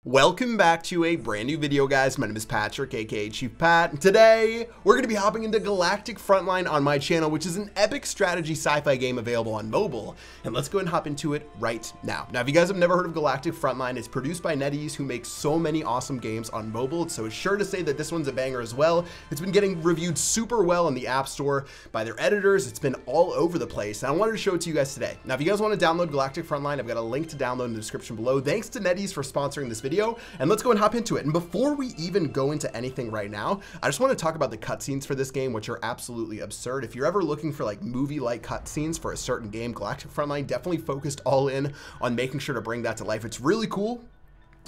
Welcome back to a brand new video, guys. My name is Patrick, aka Chief Pat, and today we're going to be hopping into Galactic Frontline on my channel, which is an epic strategy sci-fi game available on mobile. And let's go ahead and hop into it right now. Now, if you guys have never heard of Galactic Frontline, it's produced by NetEase, who makes so many awesome games on mobile, so it's sure to say that this one's a banger as well. It's been getting reviewed super well in the App Store by their editors. It's been all over the place, and I wanted to show it to you guys today. Now, if you guys want to download Galactic Frontline, I've got a link to download in the description below. Thanks to NetEase for sponsoring this video. And let's go and hop into it. And before we even go into anything right now, I just want to talk about the cutscenes for this game, which are absolutely absurd. If you're ever looking for like movie-like cutscenes for a certain game, Galactic Frontline definitely focused all in on making sure to bring that to life. It's really cool.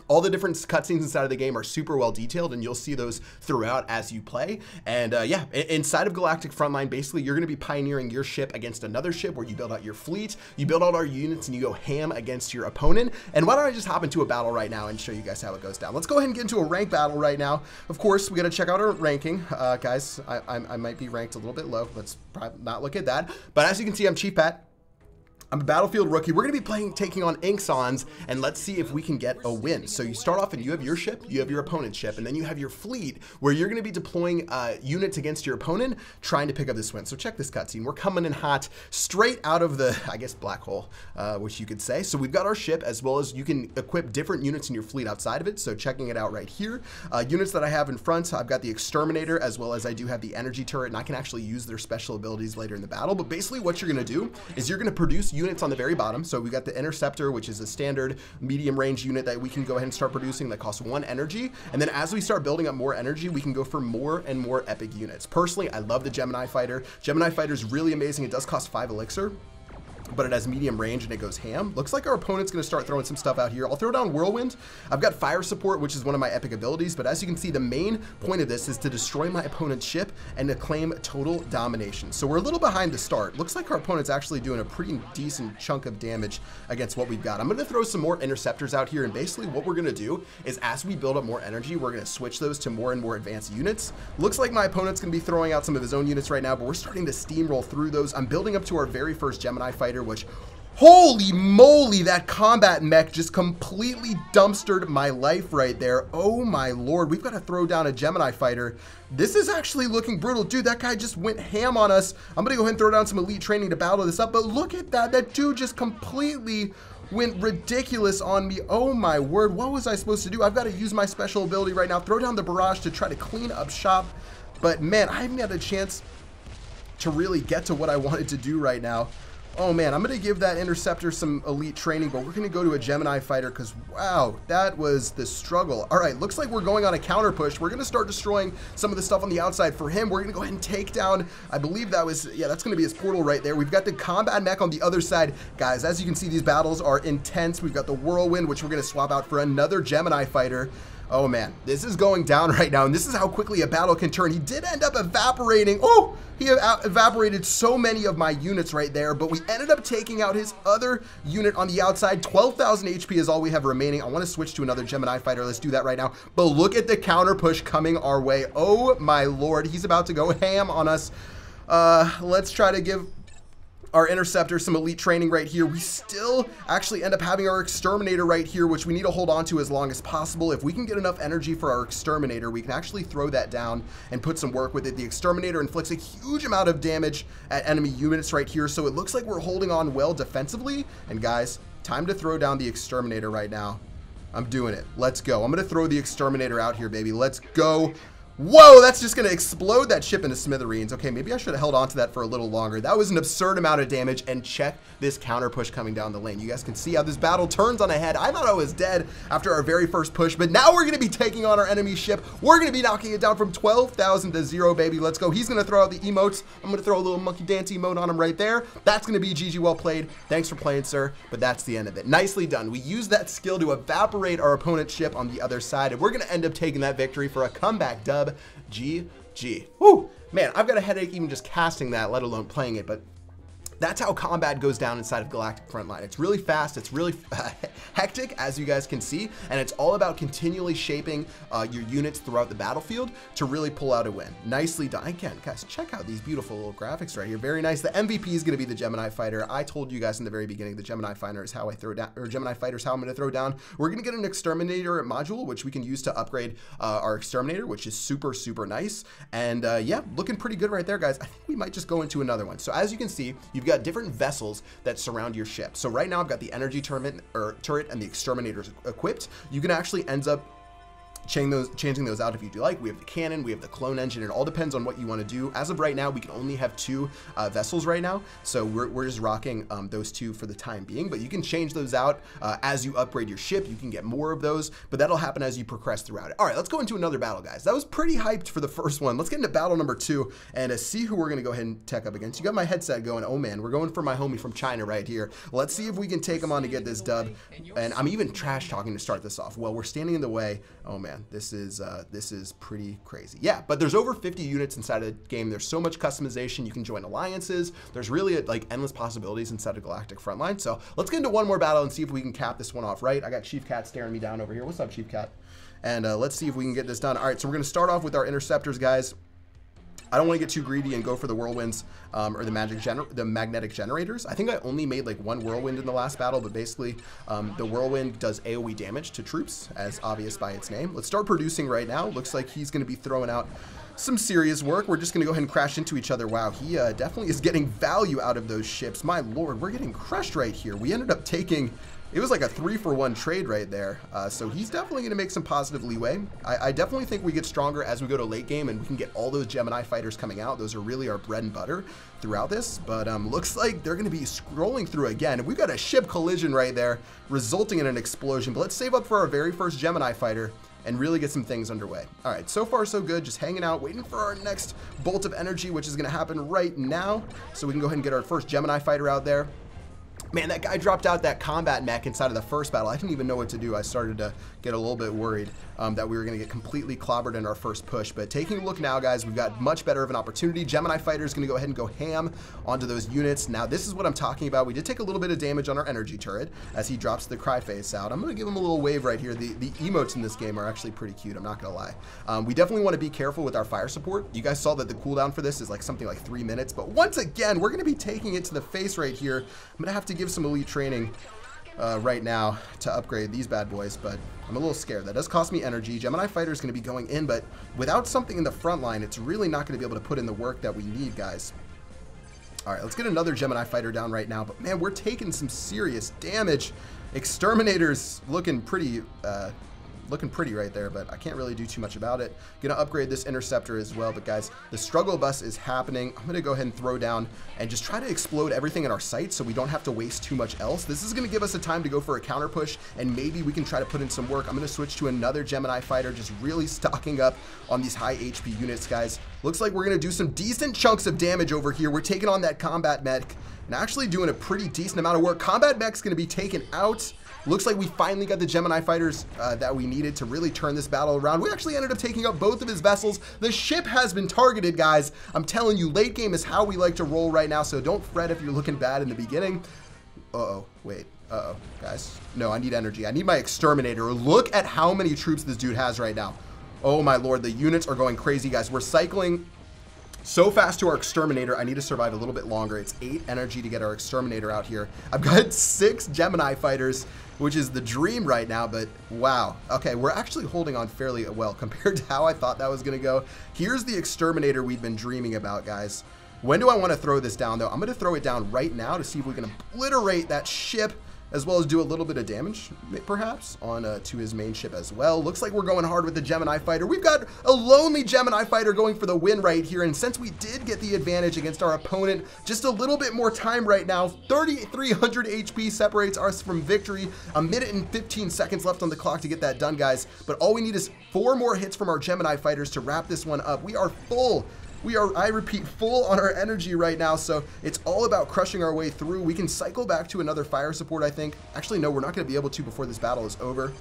All the different cutscenes inside of the game are super well detailed, and you'll see those throughout as you play. And yeah, inside of Galactic Frontline, basically you're going to be pioneering your ship against another ship, where you build out your fleet, you build out our units, and you go ham against your opponent. And why don't I just hop into a battle right now and show you guys how it goes down. Let's go ahead and get into a rank battle right now. Of course, we got to check out our ranking. Guys, I might be ranked a little bit low. Let's probably not look at that. But as you can see, I'm Chief Pat. I'm a Battlefield rookie. We're going to be taking on Inksons, and let's see if we can get a win. So you start off and you have your ship, you have your opponent's ship, and then you have your fleet, where you're going to be deploying units against your opponent, trying to pick up this win. So check this cutscene. We're coming in hot, straight out of the, I guess, black hole, which you could say. So we've got our ship, as well as you can equip different units in your fleet outside of it. So checking it out right here. Units that I have in front, I've got the Exterminator, as well as I do have the Energy Turret, and I can actually use their special abilities later in the battle. But basically what you're going to do is you're going to produce units on the very bottom. So we got the Interceptor, which is a standard medium range unit that we can go ahead and start producing, that costs 1 energy. And then as we start building up more energy, we can go for more and more epic units. Personally, I love the Gemini Fighter. Gemini Fighter is really amazing. It does cost 5 elixir, but it has medium range and it goes ham. Looks like our opponent's going to start throwing some stuff out here. I'll throw down Whirlwind. I've got Fire Support, which is one of my epic abilities, but as you can see, the main point of this is to destroy my opponent's ship and to claim total domination. So we're a little behind the start. Looks like our opponent's actually doing a pretty decent chunk of damage against what we've got. I'm going to throw some more Interceptors out here, and basically what we're going to do is, as we build up more energy, we're going to switch those to more and more advanced units. Looks like my opponent's going to be throwing out some of his own units right now, but we're starting to steamroll through those. I'm building up to our very first Gemini Fighter, which, holy moly, that combat mech just completely dumpstered my life right there. Oh my lord, we've got to throw down a Gemini Fighter. This is actually looking brutal. Dude, that guy just went ham on us. I'm going to go ahead and throw down some elite training to battle this up, but look at that. That dude just completely went ridiculous on me. Oh my word, what was I supposed to do? I've got to use my special ability right now, throw down the barrage to try to clean up shop. But man, I haven't had a chance to really get to what I wanted to do right now. Oh man, I'm going to give that Interceptor some elite training, but we're going to go to a Gemini Fighter because, wow, that was the struggle. All right, looks like we're going on a counter push. We're going to start destroying some of the stuff on the outside for him. We're going to go ahead and take down, I believe that was, yeah, that's going to be his portal right there. We've got the combat mech on the other side. Guys, as you can see, these battles are intense. We've got the Whirlwind, which we're going to swap out for another Gemini Fighter. Oh man, this is going down right now, and this is how quickly a battle can turn. He did end up evaporating. Oh, he evaporated so many of my units right there, but we ended up taking out his other unit on the outside. 12,000 HP is all we have remaining. I want to switch to another Gemini Fighter. Let's do that right now. But look at the counter push coming our way. Oh my lord, he's about to go ham on us. Let's try to give our Interceptor some elite training right here. We still actually end up having our Exterminator right here, which we need to hold on to as long as possible. If we can get enough energy for our Exterminator, we can actually throw that down and put some work with it. The Exterminator inflicts a huge amount of damage at enemy units right here, so it looks like we're holding on well defensively. And guys, time to throw down the Exterminator right now. I'm doing it. Let's go. I'm going to throw the Exterminator out here, baby. Let's go. Whoa, that's just going to explode that ship into smithereens. Okay, maybe I should have held on to that for a little longer. That was an absurd amount of damage, and check this counter push coming down the lane. You guys can see how this battle turns on a head. I thought I was dead after our very first push, but now we're going to be taking on our enemy ship. We're going to be knocking it down from 12,000 to 0, baby. Let's go. He's going to throw out the emotes. I'm going to throw a little monkey dance emote on him right there. That's going to be GG, well played. Thanks for playing, sir, but that's the end of it. Nicely done. We used that skill to evaporate our opponent's ship on the other side, and we're going to end up taking that victory for a comeback dub. GG. Woo! Man, I've got a headache even just casting that, let alone playing it, but That's how combat goes down inside of Galactic Frontline. It's really fast, it's really hectic, as you guys can see, and it's all about continually shaping your units throughout the battlefield to really pull out a win. Nicely done. Again, guys, check out these beautiful little graphics right here. Very nice. The MVP is going to be the Gemini Fighter. I told you guys in the very beginning, the Gemini Fighter is how I throw down, or Gemini Fighter is how I'm going to throw down. We're going to get an Exterminator module, which we can use to upgrade our Exterminator, which is super, super nice. And yeah, looking pretty good right there, guys. I think we might just go into another one. So as you can see, you've got different vessels that surround your ship. So right now I've got the energy turret and the exterminators equipped. You can actually end up changing those out if you do like. We have the cannon, we have the clone engine. It all depends on what you want to do. As of right now, we can only have 2 vessels right now, so we're just rocking those 2 for the time being, but you can change those out as you upgrade your ship. You can get more of those, but that'll happen as you progress throughout it. All right, let's go into another battle, guys. That was pretty hyped for the first one. Let's get into battle number 2 and see who we're gonna go ahead and tech up against. You got my headset going. Oh man, we're going for my homie from China right here. Let's see if we can take him on to get this dub. And I'm even trash talking to start this off. Well, we're standing in the way. Oh man, this is pretty crazy. Yeah, but there's over 50 units inside of the game. There's so much customization. You can join alliances. There's really like endless possibilities inside of Galactic Frontline. So let's get into one more battle and see if we can cap this one off right. I got Chief Cat staring me down over here. What's up, Chief Cat? And let's see if we can get this done. All right, so we're going to start off with our interceptors, guys. I don't want to get too greedy and go for the whirlwinds or the magnetic generators. I think I only made like 1 whirlwind in the last battle, but basically the whirlwind does AoE damage to troops, as obvious by its name. Let's start producing right now. Looks like he's going to be throwing out some serious work. We're just going to go ahead and crash into each other. Wow, he definitely is getting value out of those ships. My lord, we're getting crushed right here. We ended up taking... It was like a 3-for-1 trade right there. So he's definitely going to make some positive leeway. I definitely think we get stronger as we go to late game and we can get all those Gemini fighters coming out. Those are really our bread and butter throughout this. But looks like they're going to be scrolling through again. We've got a ship collision right there resulting in an explosion. But let's save up for our very first Gemini fighter and really get some things underway. All right, so far so good. Just hanging out, waiting for our next bolt of energy, which is going to happen right now. So we can go ahead and get our first Gemini fighter out there. Man, that guy dropped out that combat mech inside of the first battle. I didn't even know what to do. I started to get a little bit worried that we were going to get completely clobbered in our first push. But taking a look now, guys, we've got much better of an opportunity. Gemini Fighter is going to go ahead and go ham onto those units. Now, this is what I'm talking about. We did take a little bit of damage on our energy turret as he drops the cry face out. I'm going to give him a little wave right here. The emotes in this game are actually pretty cute. I'm not going to lie. We definitely want to be careful with our fire support. You guys saw that the cooldown for this is like something like 3 minutes. But once again, we're going to be taking it to the face right here. I'm going to have to give some elite training right now to upgrade these bad boys, but I'm a little scared. That does cost me energy. Gemini Fighter is going to be going in, but without something in the front line, it's really not going to be able to put in the work that we need, guys. All right, let's get another Gemini Fighter down right now, but man, we're taking some serious damage. Exterminator's looking pretty right there, but I can't really do too much about it. Gonna upgrade this interceptor as well, but guys, the struggle bus is happening. I'm gonna go ahead and throw down and just try to explode everything in our sight so we don't have to waste too much else. This is gonna give us a time to go for a counter push, and maybe we can try to put in some work. I'm gonna switch to another Gemini fighter, just really stocking up on these high HP units, guys. Looks like we're gonna do some decent chunks of damage over here. We're taking on that combat mech and actually doing a pretty decent amount of work. Combat mech's gonna be taken out. Looks like we finally got the Gemini fighters that we needed to really turn this battle around. We actually ended up taking up both of his vessels. The ship has been targeted, guys. I'm telling you, late game is how we like to roll right now, so don't fret if you're looking bad in the beginning. Uh-oh, wait. Uh-oh, guys. No, I need energy. I need my exterminator. Look at how many troops this dude has right now. Oh my lord, the units are going crazy, guys. We're cycling so fast to our exterminator. I need to survive a little bit longer. It's 8 energy to get our exterminator out here. I've got 6 Gemini fighters, which is the dream right now, but wow. Okay, we're actually holding on fairly well compared to how I thought that was gonna go. Here's the exterminator we've been dreaming about, guys. When do I want to throw this down, though? I'm gonna throw it down right now to see if we can obliterate that ship, as well as do a little bit of damage, perhaps, on to his main ship as well. Looks like we're going hard with the Gemini fighter. We've got a lonely Gemini fighter going for the win right here, and since we did get the advantage against our opponent, just a little bit more time right now. 3,300 HP separates us from victory. 1 minute and 15 seconds left on the clock to get that done, guys. But all we need is 4 more hits from our Gemini fighters to wrap this one up. We are full. We are, I repeat, full on our energy right now, so it's all about crushing our way through. We can cycle back to another fire support, I think. Actually, no, we're not going to be able to before this battle is over.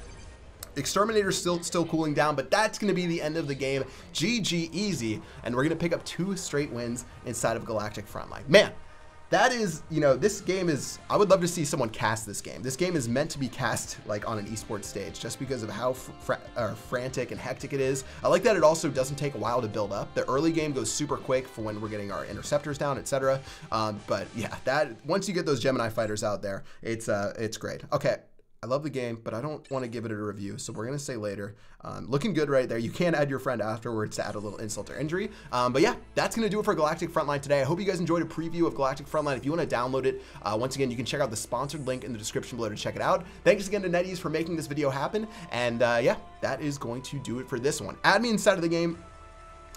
Exterminator's still cooling down, but that's going to be the end of the game. GG easy, and we're going to pick up 2 straight wins inside of Galactic Frontline. Man, that is, you know, this game is, I would love to see someone cast this game. This game is meant to be cast like on an esports stage just because of how frantic and hectic it is. I like that it also doesn't take a while to build up. The early game goes super quick for when we're getting our interceptors down, etc. But yeah, that once you get those Gemini fighters out there, it's great. Okay. I love the game, but I don't want to give it a review, so we're going to say later. Looking good right there. You can add your friend afterwards to add a little insult or injury. But yeah, that's going to do it for Galactic Frontline today. I hope you guys enjoyed a preview of Galactic Frontline. If you want to download it, once again, you can check out the sponsored link in the description below to check it out. Thanks again to NetEase for making this video happen. And yeah, that is going to do it for this one. Add me inside of the game.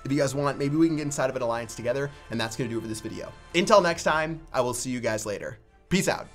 If you guys want, maybe we can get inside of an alliance together, and that's going to do it for this video. Until next time, I will see you guys later. Peace out.